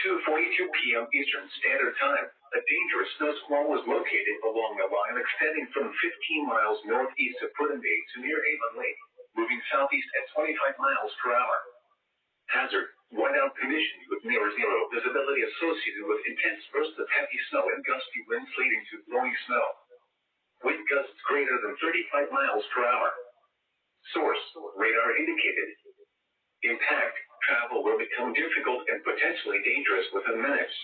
2:42 p.m. Eastern Standard Time, a dangerous snow squall was located along a line extending from 15 miles northeast of Putin Bay to near Avon Lake, moving southeast at 25 miles per hour. Hazard: whiteout conditions with near zero visibility associated with intense bursts of heavy snow and gusty winds leading to blowing snow. Wind gusts greater than 35 miles per hour. Source: radar indicated. Impact: travel will become difficult and potentially dangerous within minutes.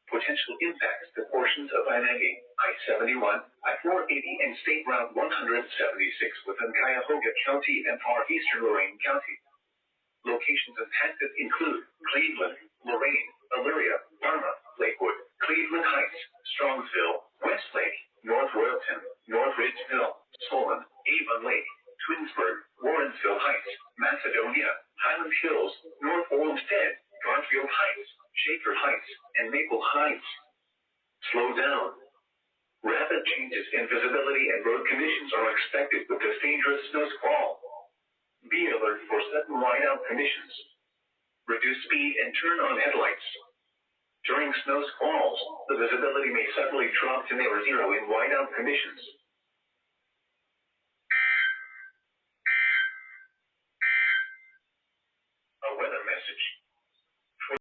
Potential impacts to portions of I-90, I-71, I-480 and State Route 176 within Cuyahoga County and far eastern Lorain County. Locations impacted include Cleveland, Lorain, Elyria, Parma, Lakewood, Cleveland Heights, Strongsville, Westlake, North Royalton, North Ridgeville, Solon, Avon Lake, Twinsburg, Warrensville Heights, Macedonia, Highland Hills, North Olmsted, Garfield Heights, Shaker Heights, and Maple Heights. Slow down. Rapid changes in visibility and road conditions are expected with this dangerous snow squall. Be alert for sudden whiteout conditions. Reduce speed and turn on headlights. During snow squalls, the visibility may suddenly drop to near zero in whiteout conditions.